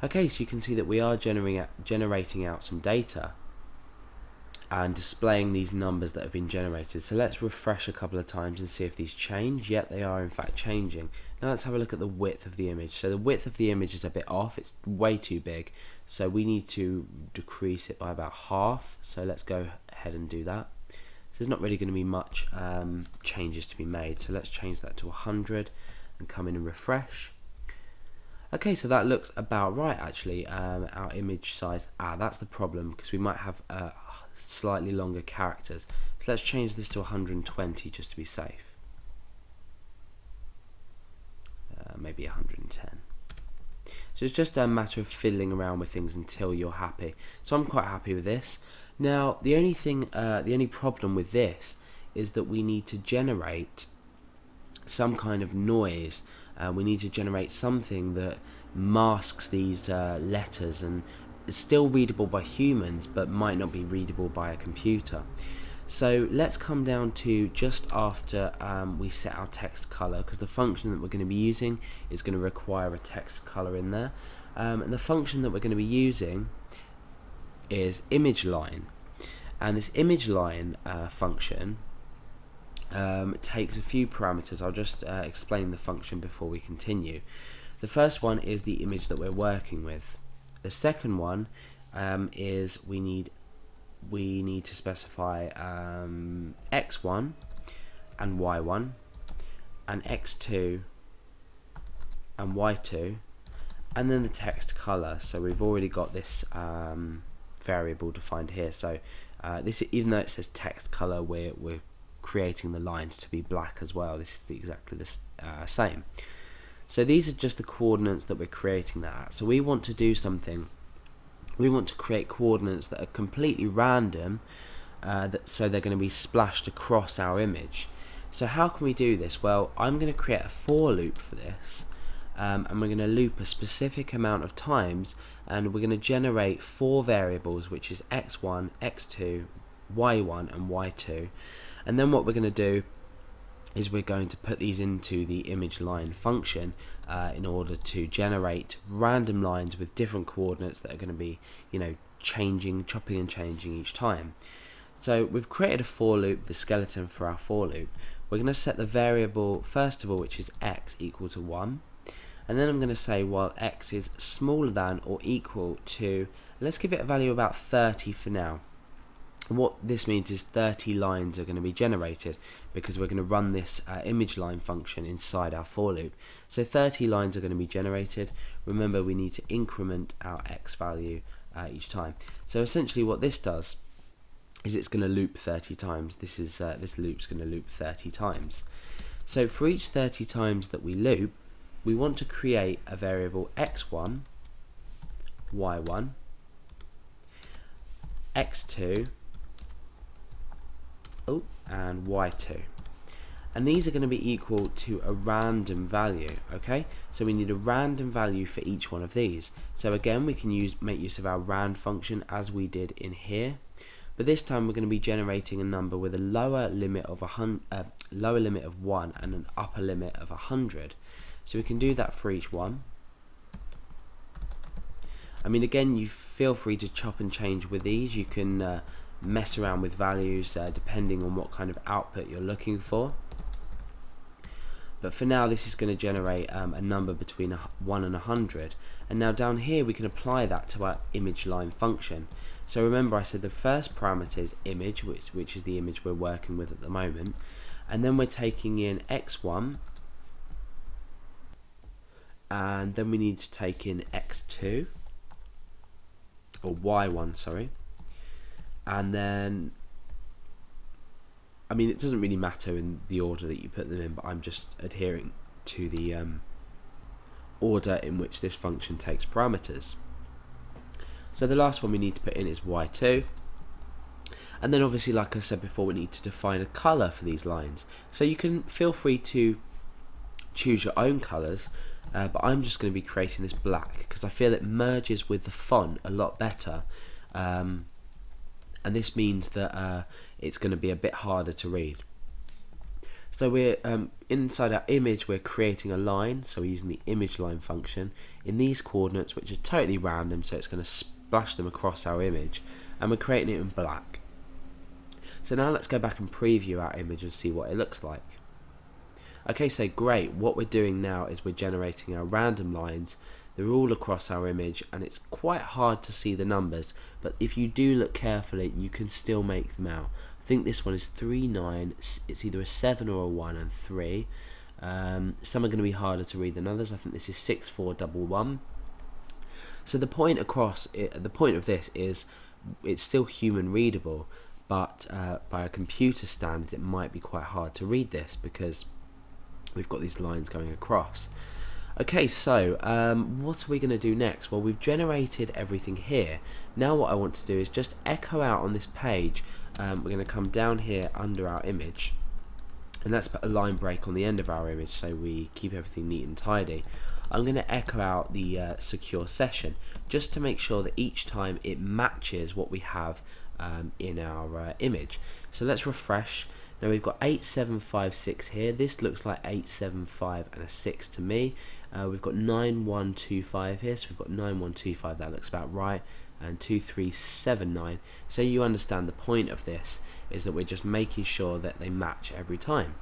Okay, so you can see that we are generating out some data and displaying these numbers that have been generated. So let's refresh a couple of times and see if these change. Yet they are in fact changing. Now let's have a look at the width of the image. So the width of the image is a bit off, it's way too big, so we need to decrease it by about half. So let's go ahead and do that. So there's not really going to be much changes to be made, so let's change that to 100 and come in and refresh. Okay, so that looks about right actually. Our image size, that's the problem, because we might have slightly longer characters. So let's change this to 120 just to be safe. Maybe 110. So it's just a matter of fiddling around with things until you're happy. So I'm quite happy with this. Now the only problem with this is that we need to generate some kind of noise. We need to generate something that masks these letters and is still readable by humans but might not be readable by a computer. So let's come down to just after we set our text color, because the function that we're going to be using is going to require a text color in there, and the function that we're going to be using is image line, and this image line function takes a few parameters. I'll just explain the function before we continue. The first one is the image that we're working with. The second one is we need to specify x1 and y1 and x2 and y2, and then the text color. So we've already got this variable defined here. So this, even though it says text color, we're creating the lines to be black as well. This is exactly the same. So these are just the coordinates that we're creating that at. So we want to do something. We want to create coordinates that are completely random, so they're going to be splashed across our image. So how can we do this? Well, I'm going to create a for loop for this, and we're going to loop a specific amount of times, and we're going to generate 4 variables, which is x1, x2, y1 and y2. And then what we're going to do is we're going to put these into the image line function in order to generate random lines with different coordinates that are going to be, chopping and changing each time. So we've created a for loop, the skeleton for our for loop. We're going to set the variable first of all, which is x equal to 1, and then I'm going to say while x is smaller than or equal to, let's give it a value about 30 for now. And what this means is 30 lines are going to be generated, because we're going to run this image line function inside our for loop. So 30 lines are going to be generated. Remember, we need to increment our x value each time. So essentially what this does is it's going to loop 30 times. This loop's going to loop 30 times. So for each 30 times that we loop, we want to create a variable x1, y1, x2, and y2, and these are going to be equal to a random value. Okay, so we need a random value for each one of these. So again, we can make use of our rand function as we did in here, but this time we're going to be generating a number with a lower limit of 1 and an upper limit of 100. So we can do that for each one. I mean, again, you feel free to chop and change with these. You can mess around with values depending on what kind of output you're looking for, but for now this is going to generate a number between 1 and 100, and now down here we can apply that to our image line function. So remember, I said the first parameter is image, which is the image we're working with at the moment, and then we're taking in x1, and then we need to take in x2, or y1, sorry. And then, I mean, it doesn't really matter in the order that you put them in, but I'm just adhering to the order in which this function takes parameters. So the last one we need to put in is y2, and then obviously, like I said before, we need to define a color for these lines. So you can feel free to choose your own colors, but I'm just going to be creating this black because I feel it merges with the font a lot better. And this means that it's going to be a bit harder to read. So we're inside our image, we're creating a line, so we're using the image line function in these coordinates, which are totally random, so it's going to splash them across our image, and we're creating it in black. So now let's go back and preview our image and see what it looks like. Okay, so great, what we're doing now is we're generating our random lines. They're all across our image, and it's quite hard to see the numbers, but if you do look carefully, you can still make them out. I think this one is 3, 9, it's either a 7 or a 1 and 3. Some are going to be harder to read than others. I think this is 6, 4, 1, 1. So the point of this is it's still human readable, but by a computer standards it might be quite hard to read this because we've got these lines going across. Okay, so what are we going to do next? Well, we've generated everything here. Now what I want to do is just echo out on this page. We're going to come down here under our image, and let's put a line break on the end of our image so we keep everything neat and tidy. I'm going to echo out the secure session just to make sure that each time it matches what we have in our image. So let's refresh. Now we've got 8756 here. This looks like 875 and a 6 to me. We've got 9125 here, so we've got 9125, that looks about right, and 2379. So you understand the point of this is that we're just making sure that they match every time.